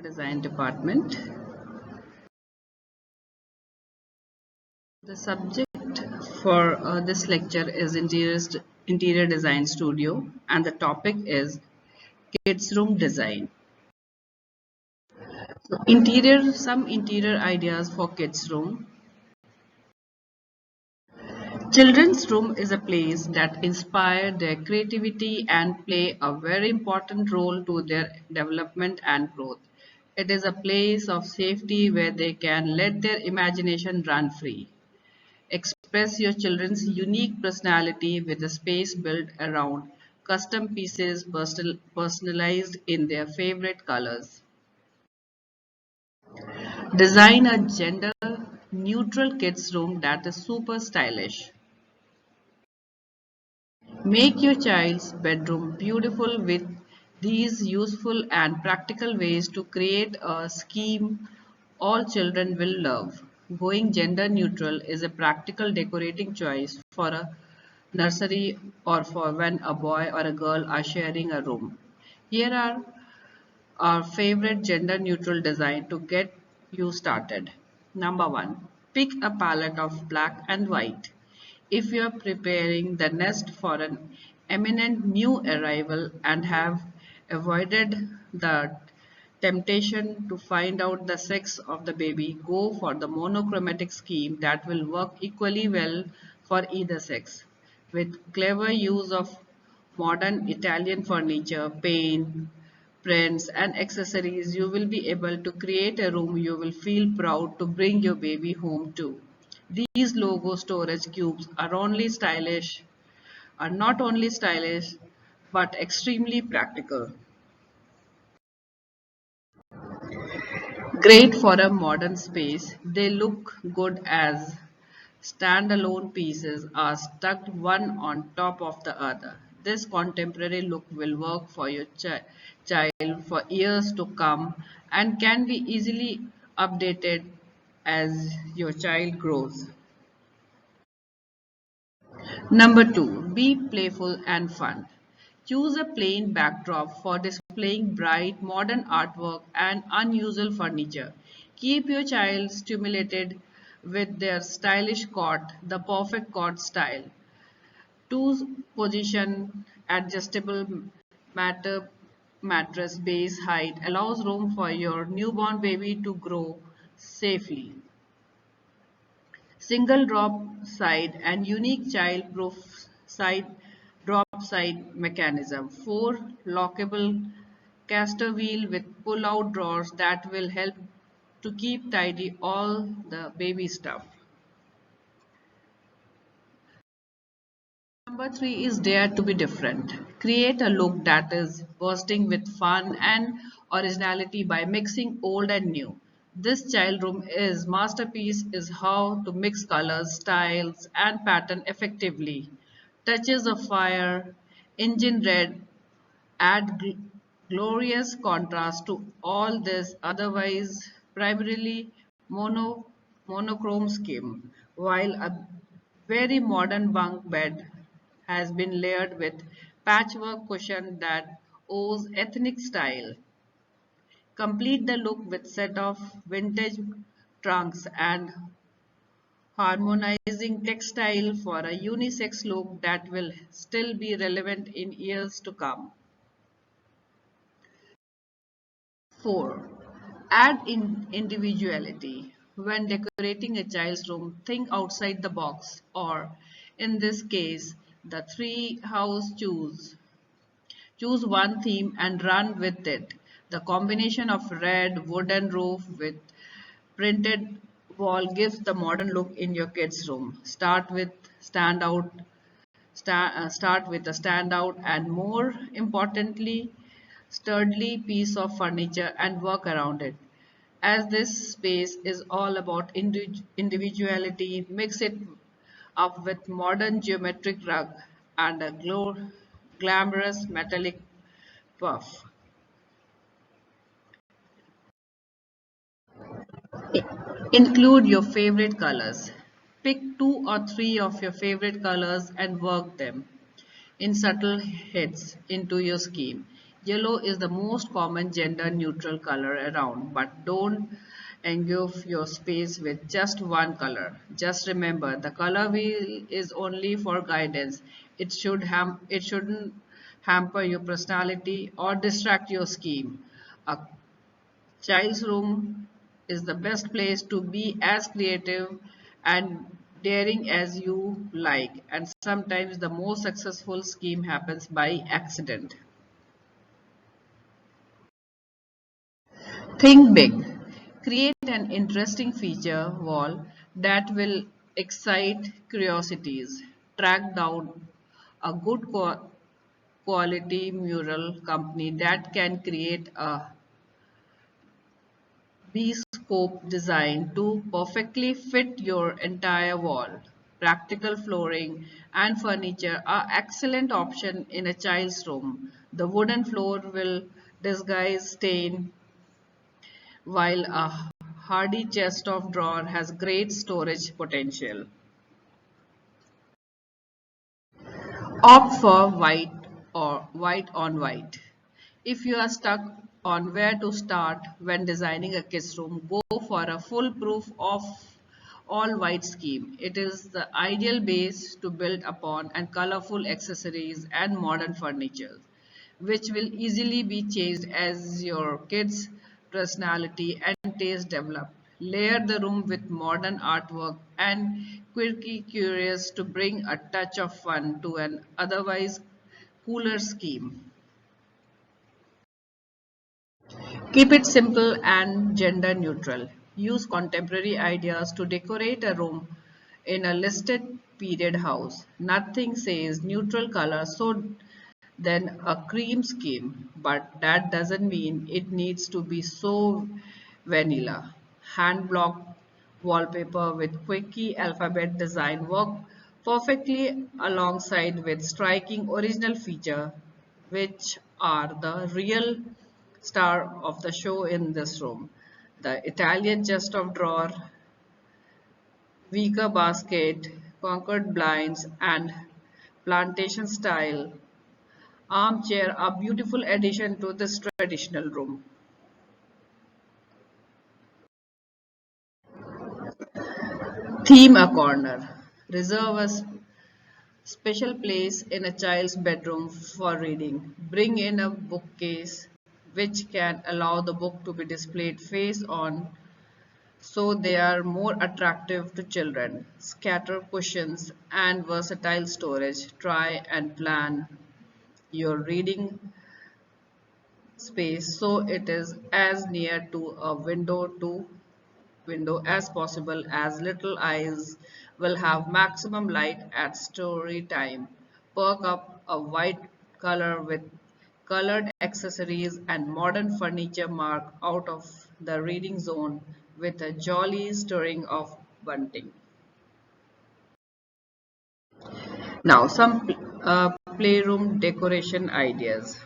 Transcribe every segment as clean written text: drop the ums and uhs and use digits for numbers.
Design department. The subject for this lecture is interior design studio, and the topic is kids room design. Some interior ideas for kids room. Children's room is a place that inspire their creativity and play a very important role to their development and growth. It is a place of safety where they can let their imagination run free. Express your children's unique personality with a space built around custom pieces personalized in their favorite colors. Design a gender neutral kids room that is super stylish. Make your child's bedroom beautiful with these useful and practical ways to create a scheme all children will love. Going gender neutral is a practical decorating choice for a nursery or for when a boy or a girl are sharing a room. Here are our favorite gender neutral design to get you started. Number 1. Pick a palette of black and white. If you are preparing the nest for an eminent new arrival and have avoided the temptation to find out the sex of the baby, go for the monochromatic scheme that will work equally well for either sex. With clever use of modern Italian furniture, paint, prints, and accessories, you will be able to create a room you will feel proud to bring your baby home to. These logo storage cubes are not only stylish, but extremely practical. Great for a modern space, they look good as standalone pieces are stuck one on top of the other. This contemporary look will work for your child for years to come and can be easily updated as your child grows. Number 2. Be playful and fun. Choose a plain backdrop for displaying bright modern artwork and unusual furniture. Keep your child stimulated with their stylish cot, the perfect cot style. Two position adjustable matter mattress base height allows room for your newborn baby to grow safely. Single drop side and unique child-proof side drop side mechanism. 4. Lockable caster wheel with pull-out drawers that will help to keep tidy all the baby stuff. Number 3 is dare to be different. Create a look that is bursting with fun and originality by mixing old and new. This child room is masterpiece is how to mix colors, styles and pattern effectively. Touches of fire, engine red add glorious contrast to all this otherwise primarily monochrome scheme, while a very modern bunk bed has been layered with patchwork cushion that owes ethnic style. Complete the look with set of vintage trunks and harmonizing textile for a unisex look that will still be relevant in years to come. 4. Add in individuality. When decorating a child's room, think outside the box, or in this case, the three house choose. Choose one theme and run with it. The combination of red wooden roof with printed wall gives the modern look in your kids' room. Start with a standout and more importantly sturdy piece of furniture and work around it. As this space is all about individuality, mix it up with modern geometric rug and a glamorous metallic puff. Include your favorite colors. Pick 2 or 3 of your favorite colors and work them in subtle hits into your scheme. Yellow is the most common gender neutral color around, but don't engulf your space with just one color. Just remember, the color wheel is only for guidance. It shouldn't hamper your personality or distract your scheme. A child's room is the best place to be as creative and daring as you like, and sometimes the most successful scheme happens by accident. Think big. Create an interesting feature wall that will excite curiosities. Track down a good quality mural company that can create a bespoke design to perfectly fit your entire wall. Practical flooring and furniture are excellent option in a child's room. The wooden floor will disguise stain while a hardy chest of drawer has great storage potential. Opt for white or white on white. If you are stuck on where to start when designing a kids room, go for a foolproof of all white scheme. It is the ideal base to build upon and colorful accessories and modern furniture, which will easily be changed as your kids' personality and taste develop. Layer the room with modern artwork and quirky curious to bring a touch of fun to an otherwise cooler scheme. Keep it simple and gender neutral. Use contemporary ideas to decorate a room in a listed period house. Nothing says neutral color so than a cream scheme, but that doesn't mean it needs to be so vanilla. Hand block wallpaper with quirky alphabet design work perfectly alongside with striking original feature which are the real star of the show in this room. The Italian chest of drawer, wicker basket, Concord blinds, and plantation style armchair are beautiful addition to this traditional room. Theme a corner. Reserve a special place in a child's bedroom for reading. Bring in a bookcase which can allow the book to be displayed face on so they are more attractive to children. Scatter cushions and versatile storage. Try and plan your reading space so it is as near to a window as possible as little eyes will have maximum light at story time. Perk up a white color with colored accessories and modern furniture mark out of the reading zone with a jolly stirring of bunting. Now some playroom decoration ideas.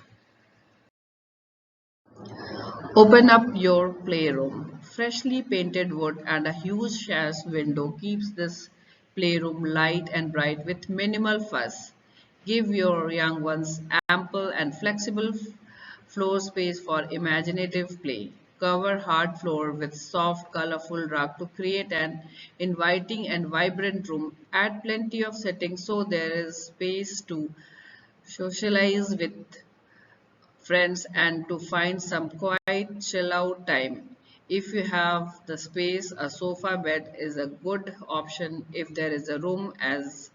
Open up your playroom. Freshly painted wood and a huge sash window keeps this playroom light and bright with minimal fuss. Give your young ones ample and flexible floor space for imaginative play. Cover hard floor with soft, colorful rug to create an inviting and vibrant room. Add plenty of settings so there is space to socialize with friends and to find some quiet chill out time. If you have the space, a sofa bed is a good option if there is a room as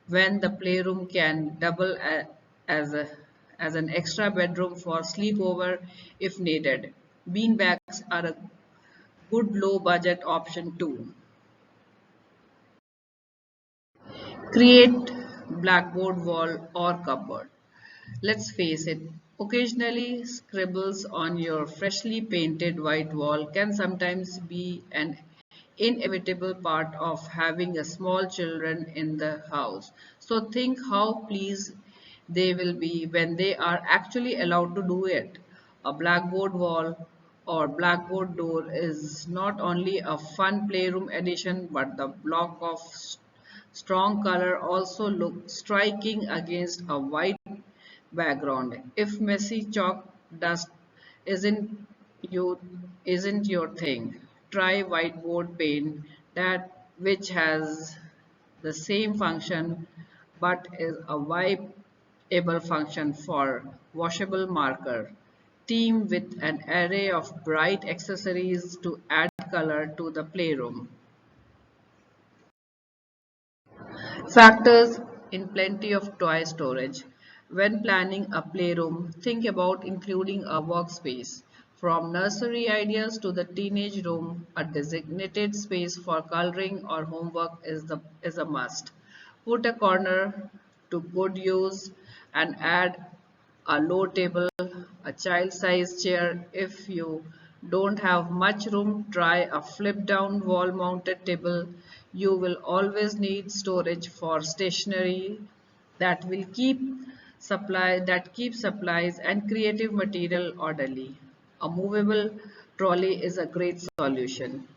when the playroom can double as a as an extra bedroom for sleepover if needed. Beanbags are a good low budget option too. Create blackboard wall or cupboard. Let's face it, occasionally scribbles on your freshly painted white wall can sometimes be an inevitable part of having a small children in the house. So think how pleased they will be when they are actually allowed to do it. A blackboard wall or blackboard door is not only a fun playroom addition but the block of strong color also look striking against a white background. If messy chalk dust isn't you isn't your thing, try whiteboard paint that which has the same function but is a wipeable function for washable marker. Team with an array of bright accessories to add color to the playroom. Factors in plenty of toy storage. When planning a playroom, think about including a workspace. From nursery ideas to the teenage room, a designated space for coloring or homework is a must. Put a corner to good use and add a low table, a child-sized chair. If you don't have much room, try a flip-down wall-mounted table. You will always need storage for stationery that will keep supplies and creative material orderly. A movable trolley is a great solution.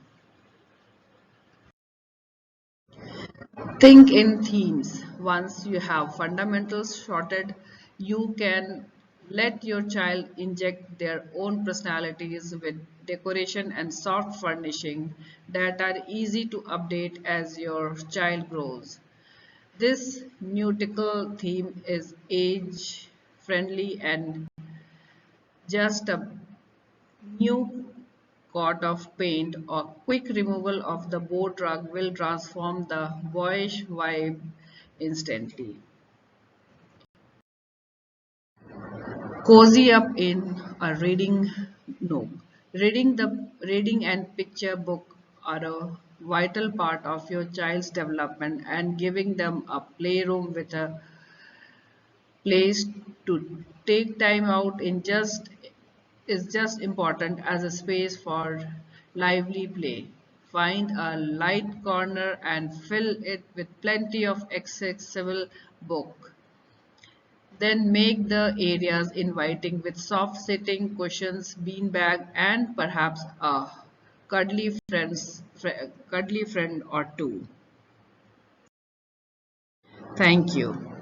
Think in themes. Once you have fundamentals sorted, you can let your child inject their own personalities with decoration and soft furnishing that are easy to update as your child grows. This nautical theme is age friendly and just a new coat of paint or quick removal of the boat rug will transform the boyish vibe instantly. Cozy up in a reading nook. Reading and picture book are a vital part of your child's development, and giving them a playroom with a place to take time out in just is just important as a space for lively play. Find a light corner and fill it with plenty of accessible book. Then make the areas inviting with soft sitting cushions, beanbag, and perhaps a cuddly friend or two. Thank you.